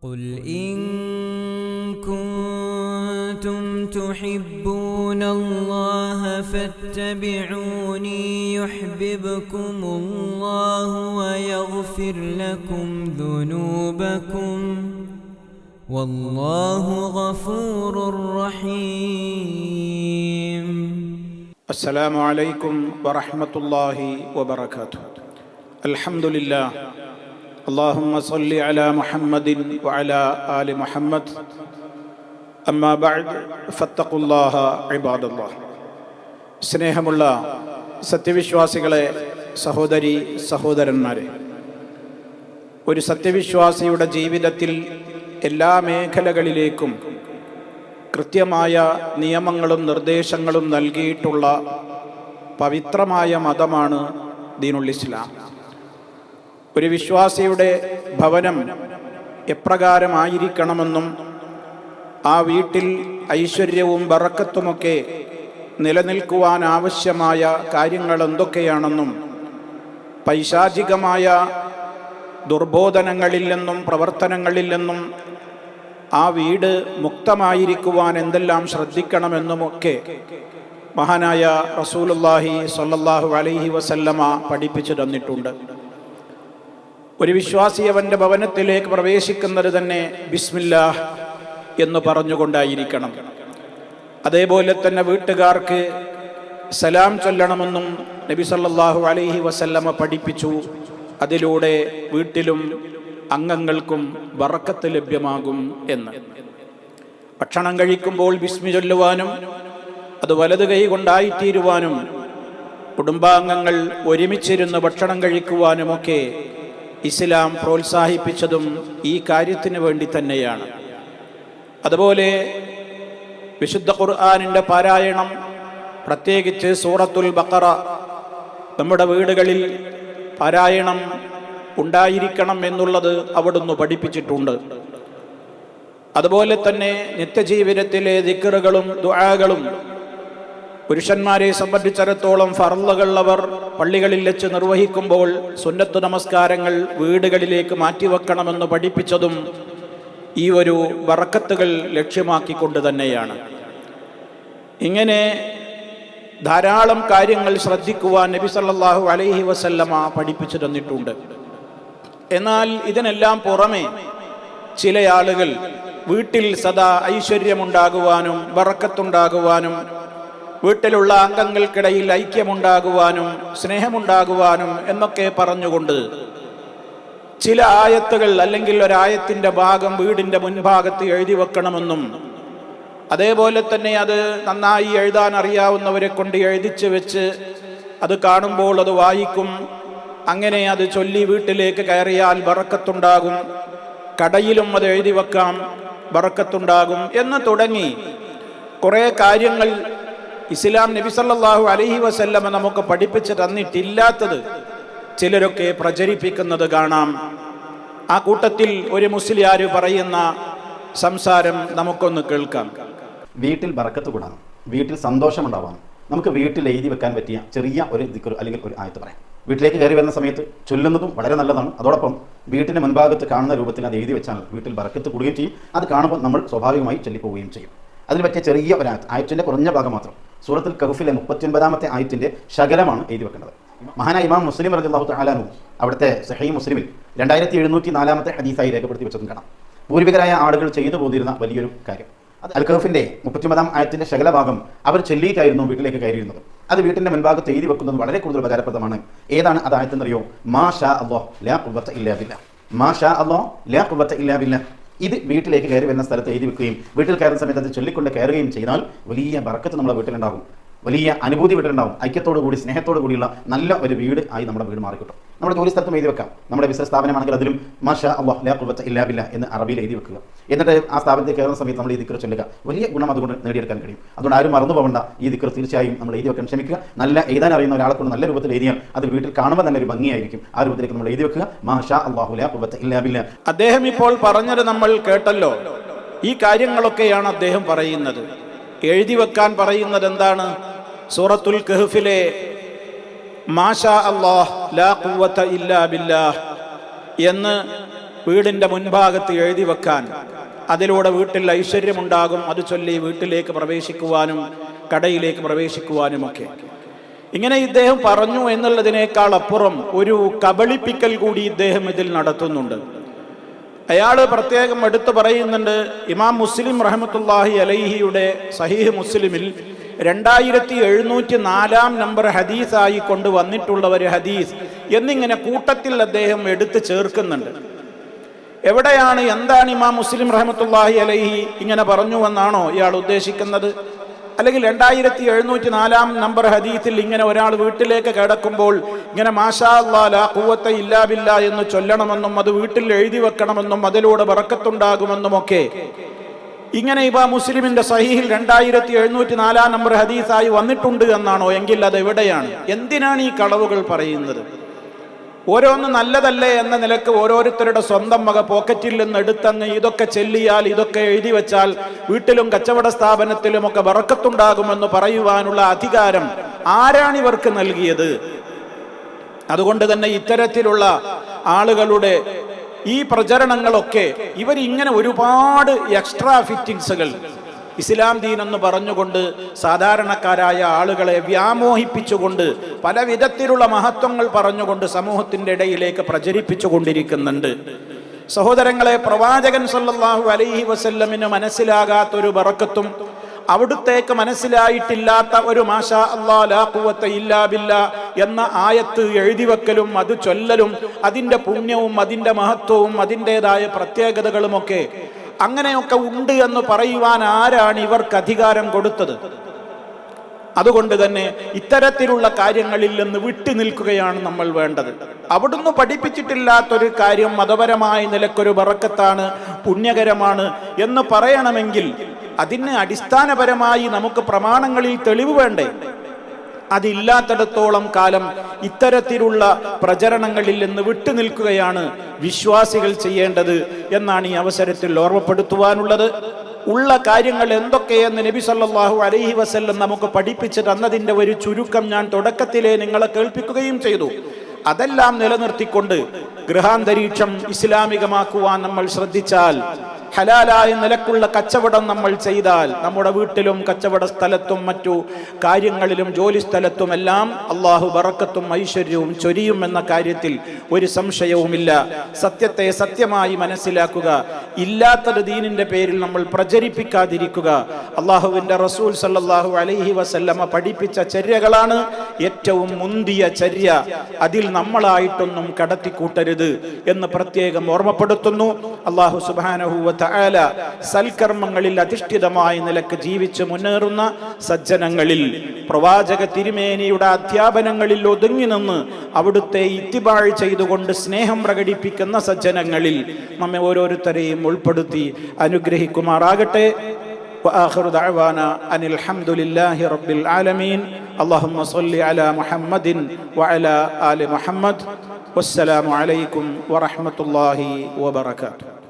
قل إن كنتم تحبون الله فاتبعوني يحببكم الله ويغفر لكم ذنوبكم والله غفور رحيم. السلام عليكم ورحمة الله وبركاته. الحمد لله. اللهم صل على محمد وعلى آل محمد. أما بعد فاتقوا الله عباد الله. സ്നേഹമുള്ള സത്യവിശ്വാസികളെ, സഹോദരി സഹോദരന്മാരെ, ഒരു സത്യവിശ്വാസിയുടെ ജീവിതത്തിൽ എല്ലാ മേഖലകളിലേക്കും കൃത്യമായ നിയമങ്ങളും നിർദ്ദേശങ്ങളും നൽകിയിട്ടുള്ള പവിത്രമായ മതമാണ് ദീനുൽ ഇസ്ലാം. ഒരു വിശ്വാസിയുടെ ഭവനം എപ്രകാരമായിരിക്കണമെന്നും ആ വീട്ടിൽ ഐശ്വര്യവും ബറക്കത്തുമൊക്കെ നിലനിൽക്കുവാൻ ആവശ്യമായ കാര്യങ്ങൾ എന്തൊക്കെയാണെന്നും പൈശാചികമായ ദുർബോധനങ്ങളിൽ നിന്നും പ്രവർത്തനങ്ങളിൽ നിന്നും ആ വീട് മുക്തമായിരിക്കുവാൻ എന്തെല്ലാം ശ്രദ്ധിക്കണമെന്നുമൊക്കെ മഹാനായ റസൂലുള്ളാഹി സ്വല്ലല്ലാഹു അലൈഹി വസല്ലമ പഠിപ്പിച്ചു തന്നിട്ടുണ്ട്. ഒരു വിശ്വാസി അവൻ്റെ ഭവനത്തിലേക്ക് പ്രവേശിക്കുന്നത് തന്നെ ബിസ്മില്ലാഹ് എന്ന് പറഞ്ഞുകൊണ്ടായിരിക്കണം. അതേപോലെ തന്നെ വീട്ടുകാർക്ക് സലാം ചൊല്ലണമെന്നും നബി സല്ലല്ലാഹു അലൈഹി വസല്ലമ പഠിപ്പിച്ചു. അതിലൂടെ വീട്ടിലും അംഗങ്ങൾക്കും ബറക്കത്ത് ലഭ്യമാകും എന്ന്. ഭക്ഷണം കഴിക്കുമ്പോൾ ബിസ്മി ചൊല്ലുവാനും അത് വലത് കൈ കൊണ്ടായിത്തീരുവാനും കുടുംബാംഗങ്ങൾ ഒരുമിച്ചിരുന്ന് ഭക്ഷണം കഴിക്കുവാനുമൊക്കെ ഇസ്ലാം പ്രോത്സാഹിപ്പിച്ചതും ഈ കാര്യത്തിന് വേണ്ടി തന്നെയാണ്. അതുപോലെ വിശുദ്ധ ഖുർആനിൻ്റെ പാരായണം, പ്രത്യേകിച്ച് സൂറത്തുൽ ബഖറ നമ്മുടെ വീടുകളിൽ പാരായണം ഉണ്ടായിരിക്കണം എന്നുള്ളത് അവിടുന്ന് പഠിപ്പിച്ചിട്ടുണ്ട്. അതുപോലെ തന്നെ നിത്യജീവിതത്തിലെ ദിക്റുകളും ദുആകളും പുരുഷന്മാരെ സംബന്ധിച്ചിടത്തോളം ഫർളുകൾ അവർ പള്ളികളിൽ വെച്ച് നിർവഹിക്കുമ്പോൾ സുന്നത്ത് നമസ്കാരങ്ങൾ വീടുകളിലേക്ക് മാറ്റിവെക്കണമെന്ന് പഠിപ്പിച്ചതും ഈ ഒരു ബറക്കത്തുകൾ ലക്ഷ്യമാക്കിക്കൊണ്ട് തന്നെയാണ്. ഇങ്ങനെ ധാരാളം കാര്യങ്ങൾ ശ്രദ്ധിക്കുവാൻ നബി സല്ലല്ലാഹു അലൈഹി വസല്ലമ പഠിപ്പിച്ചു തന്നിട്ടുണ്ട്. എന്നാൽ ഇതിനെല്ലാം പുറമെ ചില ആളുകൾ വീട്ടിൽ സദാ ഐശ്വര്യമുണ്ടാകുവാനും ബറക്കത്തുണ്ടാകുവാനും വീട്ടിലുള്ള അംഗങ്ങൾക്കിടയിൽ ഐക്യമുണ്ടാകുവാനും സ്നേഹമുണ്ടാകുവാനും എന്നൊക്കെ പറഞ്ഞുകൊണ്ട് ചില ആയത്തുകൾ അല്ലെങ്കിൽ ഒരായത്തിൻ്റെ ഭാഗം വീടിൻ്റെ മുൻഭാഗത്ത് എഴുതി വെക്കണമെന്നും അതേപോലെ തന്നെ അത് നന്നായി എഴുതാൻ അറിയാവുന്നവരെ കൊണ്ട് എഴുതിച്ച് വെച്ച് അത് കാണുമ്പോൾ അത് വായിക്കും, അങ്ങനെ അത് ചൊല്ലി വീട്ടിലേക്ക് കയറിയാൽ ബറക്കത്തുണ്ടാകും, കടയിലും അത് എഴുതി വെക്കാം, ബറക്കത്തുണ്ടാകും എന്ന് തുടങ്ങി കുറേ കാര്യങ്ങൾ ഇസ്ലാം നബി സല്ലല്ലാഹു അലൈഹി വസല്ലമ നമുക്ക് പഠിപ്പിച്ച് തന്നിട്ടില്ലാത്തത് ചിലരൊക്കെ പ്രചരിപ്പിക്കുന്നത് കാണാം. ആ കൂട്ടത്തിൽ ഒരു മുസ്ലിയാർ പറയുന്ന സംസാരം നമുക്കൊന്ന് കേൾക്കാം. വീട്ടിൽ ബറക്കത്ത് കൂടാനും വീട്ടിൽ സന്തോഷമുണ്ടാവാനും നമുക്ക് വീട്ടിൽ എഴുതി വെക്കാൻ പറ്റിയ ചെറിയ ഒരു ദിക്ർ അല്ലെങ്കിൽ ഒരു ആയത്ത് പറയാം. വീട്ടിലേക്ക് കയറി വരുന്ന സമയത്ത് ചൊല്ലുന്നതും വളരെ നല്ലതാണ്. അതോടൊപ്പം വീട്ടിൻ്റെ മുൻഭാഗത്ത് കാണുന്ന രൂപത്തിൽ അത് എഴുതി വെച്ചാൽ വീട്ടിൽ ബറക്കത്ത് കൂടുകയും ചെയ്യും. അത് കാണുമ്പോൾ നമ്മൾ സ്വാഭാവികമായി ചൊല്ലിപ്പോവുകയും ചെയ്യും. അതിന് പറ്റിയ ചെറിയ ഒരു ആയത്തിൻ്റെ കുറഞ്ഞ ഭാഗം മാത്രം സൂറത്തുൽ കഹ്ഫിലെ 39-ാമത്തെ ആയത്തിൻ്റെ ശകലമാണ് എഴുതി വെക്കേണ്ടത്. മഹാനായ ഇമാം മുസ്ലിം റളിയല്ലാഹു തആല അൻഹു അവിടുത്തെ സഹീഹ് മുസ്ലിമിൽ 2704-ാമത്തെ ഹദീസായി രേഖപ്പെടുത്തി വെച്ചതും കാണാം. പൂർവികരായ ആളുകൾ ചെയ്തു പോന്നിരുന്ന വലിയൊരു കാര്യം, അൽ കഹ്ഫിന്റെ 39-ാം ആയത്തിന്റെ ശകല ഭാഗം അവർ ചൊല്ലിയിട്ടായിരുന്നു വീട്ടിലേക്ക് കയറിയിരുന്നത്. അത് വീട്ടിന്റെ മുൻഭാഗത്ത് എഴുതി വെക്കുന്നത് വളരെ കൂടുതൽ ഉപകാരപ്രദമാണ്. ഏതാണ് അത് ആയത്തെന്നറിയോ? മാ ഷാ അല്ലാഹ് ലാ ഖുവത ഇല്ലാ ബില്ലാഹ്. മാ ഷാ അല്ലാഹ് ലാ ഖുവത ഇല്ലാ ബില്ലാഹ്. ഇത് വീട്ടിലേക്ക് കയറി വരുന്ന സ്ഥലത്ത് എഴുതി വെക്കുകയും വീട്ടിൽ കയറുന്ന സമയത്ത് അത് ചൊല്ലിക്കൊണ്ട് കയറുകയും ചെയ്താൽ വലിയ ബറക്കത്ത് നമ്മുടെ വീട്ടിലുണ്ടാകും, വലിയ അനുഭൂതി വീട്ടിലുണ്ടാവും. ഐക്യത്തോടു കൂടി സ്നേഹത്തോടു കൂടിയുള്ള നല്ല ഒരു വീട് ആയി നമ്മുടെ വീട് മാറിക്കിട്ടും. നമ്മുടെ ജോലി സ്ഥലത്തും എഴുതി വെക്കാം. നമ്മുടെ ബിസിനസ് സ്ഥാപനമാണെങ്കിൽ അതിലും മാഷാ അല്ലാഹ് ലാ ഖുവത ഇല്ലാ ബില്ലാഹ് എന്ന് അറബിയിൽ എഴുതി വെക്കുക. എന്നിട്ട് ആ സ്ഥാപനത്തിൽ കയറുന്ന സമയത്ത് നമ്മൾ ഈ ദിക്ർ ചൊല്ലുക. വലിയ ഗുണം അതുകൊണ്ട് നേടിയെടുക്കാൻ കഴിയും. അതുകൊണ്ട് ആരും മറന്നു പോകേണ്ട. ഈ ദിക്ർ തീർച്ചയായും നമ്മൾ എഴുതി വെക്കാൻ ശ്രമിക്കുക. നല്ല എഴുതാൻ അറിയുന്ന ഒരാളെ കൊണ്ട് നല്ല രൂപത്തിൽ എഴുതിയാൽ അത് വീട്ടിൽ കാണുമ്പോൾ തന്നെ ഒരു ഭംഗിയായിരിക്കും. ആ രൂപത്തിലേക്ക് നമ്മൾ എഴുതി വെക്കുക. മാഷാ അല്ലാഹു ലാ ഖുവത ഇല്ലാ ബില്ലാഹ്. അദ്ദേഹം ഇപ്പോൾ പറഞ്ഞത് നമ്മൾ കേട്ടല്ലോ. ഈ കാര്യങ്ങളൊക്കെയാണ് അദ്ദേഹം പറയുന്നത്. എഴുതി വെക്കാൻ പറയുന്നത് എന്താണ്? സൂറത്തുൽ കഹ്ഫിലെ മാഷാ അല്ലാഹ് ലാ ഖുവത ഇല്ലാ ബില്ലാഹ് എന്ന് വീടിൻ്റെ മുൻഭാഗത്ത് എഴുതി വെക്കാൻ. അതിലൂടെ വീട്ടിൽ ഐശ്വര്യമുണ്ടാകും. അത് ചൊല്ലി വീട്ടിലേക്ക് പ്രവേശിക്കുവാനും കടയിലേക്ക് പ്രവേശിക്കുവാനുമൊക്കെ. ഇങ്ങനെ ഇദ്ദേഹം പറഞ്ഞു എന്നുള്ളതിനേക്കാൾ അപ്പുറം ഒരു കബളിപ്പിക്കൽ കൂടി ഇദ്ദേഹം ഇതിൽ നടത്തുന്നുണ്ട്. അയാൾ പ്രത്യേകം എടുത്തു പറയുന്നുണ്ട്, ഇമാം മുസ്ലിം റഹ്മത്തുള്ളാഹി അലൈഹിയുടെ സഹീഹ് മുസ്ലിമിൽ 2704 നമ്പർ ഹദീസായി കൊണ്ട് വന്നിട്ടുള്ള ഒരു ഹദീസ് എന്നിങ്ങനെ കൂട്ടത്തിൽ അദ്ദേഹം എടുത്തു ചേർക്കുന്നുണ്ട്. എവിടെയാണ്, എന്താണ് ഇമാം മുസ്ലിം റഹ്മത്തുള്ളാഹി അലൈഹി ഇങ്ങനെ പറഞ്ഞു എന്നാണോ ഇയാൾ ഉദ്ദേശിക്കുന്നത്? അല്ലെങ്കിൽ 2704 നമ്പർ ഹദീസിൽ ഇങ്ങനെ ഒരാൾ വീട്ടിലേക്ക് കിടക്കുമ്പോൾ ഇങ്ങനെ മാഷാ അല്ലാഹ് ലാ ഖുവത ഇല്ലാ ബില്ലാ എന്ന് ചൊല്ലണമെന്നും അത് വീട്ടിൽ എഴുതി വെക്കണമെന്നും അതിലൂടെ ബറക്കത്തുണ്ടാകുമെന്നുമൊക്കെ ഇങ്ങനെ ഇമാം മുസ്ലിമിന്റെ സഹീഹിൽ 2704 നമ്പർ ഹദീസായി വന്നിട്ടുണ്ട് എന്നാണോ? എങ്കിൽ അത് എവിടെയാണ്? എന്തിനാണ് ഈ കളവുകൾ പറയുന്നത്? ഓരോന്ന് നല്ലതല്ലേ എന്ന നിലക്ക് ഓരോരുത്തരുടെ സ്വന്തം വക പോക്കറ്റിൽ നിന്ന് എടുത്തങ്ങ് ഇതൊക്കെ ചെല്ലിയാൽ, ഇതൊക്കെ എഴുതി വെച്ചാൽ വീട്ടിലും കച്ചവട സ്ഥാപനത്തിലുമൊക്കെ ബറക്കത്തുണ്ടാകുമെന്ന് പറയുവാനുള്ള അധികാരം ആരാണിവർക്ക് നൽകിയത്? അതുകൊണ്ട് തന്നെ ഇത്തരത്തിലുള്ള ആളുകളുടെ ഈ പ്രചരണങ്ങളൊക്കെ ഇവരിങ്ങനെ ഒരുപാട് എക്സ്ട്രാ ഫിറ്റിങ്സുകൾ ഇസ്ലാം ദീൻ എന്ന് പറഞ്ഞുകൊണ്ട് സാധാരണക്കാരായ ആളുകളെ വ്യാമോഹിപ്പിച്ചുകൊണ്ട് പല വിധത്തിലുള്ള മഹത്വങ്ങൾ പറഞ്ഞുകൊണ്ട് സമൂഹത്തിൻ്റെ ഇടയിലേക്ക് പ്രചരിപ്പിച്ചു കൊണ്ടിരിക്കുന്നുണ്ട്. സഹോദരങ്ങളെ, പ്രവാചകൻ സല്ലല്ലാഹു അലൈഹി വസല്ലമിന് മനസ്സിലാകാത്തൊരു ബറക്കത്തും അവിടുത്തേക്ക് മനസ്സിലായിട്ടില്ലാത്ത ഒരു മാഷാ അല്ലാഹ് ലാ ഖുവത ഇല്ലാ ബില്ലാ എന്ന ആയത്ത് എഴുതി വെക്കലും അത് ചൊല്ലലും അതിൻ്റെ പുണ്യവും അതിൻ്റെ മഹത്വവും അതിൻ്റെതായ പ്രത്യേകതകളുമൊക്കെ അങ്ങനെയൊക്കെ ഉണ്ട് എന്ന് പറയുവാൻ ആരാണ് ഇവർക്ക് അധികാരം കൊടുത്തത്? അതുകൊണ്ട് തന്നെ ഇത്തരത്തിലുള്ള കാര്യങ്ങളിൽ നിന്ന് വിട്ടു നിൽക്കുകയാണ് നമ്മൾ വേണ്ടത്. അവിടുന്ന് പഠിപ്പിച്ചിട്ടില്ലാത്തൊരു കാര്യം മതപരമായ നിലക്കൊരു ബറക്കത്താണ്, പുണ്യകരമാണ് എന്ന് പറയണമെങ്കിൽ അതിന് അടിസ്ഥാനപരമായി നമുക്ക് പ്രമാണങ്ങളിൽ തെളിവ് വേണ്ടേ? അതില്ലാത്തിടത്തോളം കാലം ഇത്തരത്തിലുള്ള പ്രചരണങ്ങളിൽ നിന്ന് വിട്ടുനിൽക്കുകയാണ് വിശ്വാസികൾ ചെയ്യേണ്ടത് എന്നാണ് ഈ അവസരത്തിൽ ഓർമ്മപ്പെടുത്തുവാനുള്ളത്. ഉള്ള കാര്യങ്ങൾ എന്തൊക്കെയെന്ന് നബി സല്ലല്ലാഹു അലൈഹി വസല്ലം നമുക്ക് പഠിപ്പിച്ചു തന്നതിൻ്റെ ഒരു ചുരുക്കം ഞാൻ തുടക്കത്തിലേ നിങ്ങളെ കേൾപ്പിക്കുകയും ചെയ്തു. അതെല്ലാം നിലനിർത്തിക്കൊണ്ട് ഗൃഹാന്തരീക്ഷം ഇസ്ലാമികമാക്കുവാൻ നമ്മൾ ശ്രദ്ധിച്ചാൽ, ഹലാലായ നിലക്കുള്ള കച്ചവടം നമ്മൾ ചെയ്താൽ, നമ്മുടെ വീട്ടിലും കച്ചവട സ്ഥലത്തും മറ്റു കാര്യങ്ങളിലും ജോലി സ്ഥലത്തുമെല്ലാം അള്ളാഹു ബറക്കത്തും ഐശ്വര്യവും ചൊരിയുമെന്ന കാര്യത്തിൽ ഒരു സംശയവുമില്ല. സത്യത്തെ സത്യമായി മനസ്സിലാക്കുക, ഇല്ലാത്തത് ദീനിന്റെ പേരിൽ നമ്മൾ പ്രചരിപ്പിക്കാതിരിക്കുക. അള്ളാഹുവിൻ്റെ റസൂൽ സല്ലല്ലാഹു അലൈഹി വസല്ലമ പഠിപ്പിച്ച ചര്യകളാണ് ഏറ്റവും മുന്തിയ ചര്യ. അതിൽ നമ്മളായിട്ടൊന്നും കടത്തിക്കൂട്ടരുത് എന്ന് പ്രത്യേകം ഓർമ്മപ്പെടുത്തുന്നു. അള്ളാഹു സുബ്ഹാനഹു വ തആല സൽക്കർമ്മങ്ങളിൽ അധിഷ്ഠിതമായ നിലക്ക് ജീവിച്ച് മുന്നേറുന്ന സജ്ജനങ്ങളിൽ, പ്രവാചക തിരുമേനിയുടെ അധ്യാപനങ്ങളിൽ ഒതുങ്ങി നിന്ന് അവിടുത്തെ ഇത്തിബാഴ് ചെയ്തുകൊണ്ട് സ്നേഹം പ്രകടിപ്പിക്കുന്ന സജ്ജനങ്ങളിൽ നമ്മെ ഓരോരുത്തരെയും ഉൾപ്പെടുത്തി അനുഗ്രഹിക്കുമാറാകട്ടെ. وآخر دعوانا أن الحمد لله رب العالمين. اللهم صل على محمد وعلى آل محمد. والسلام عليكم ورحمة الله وبركاته.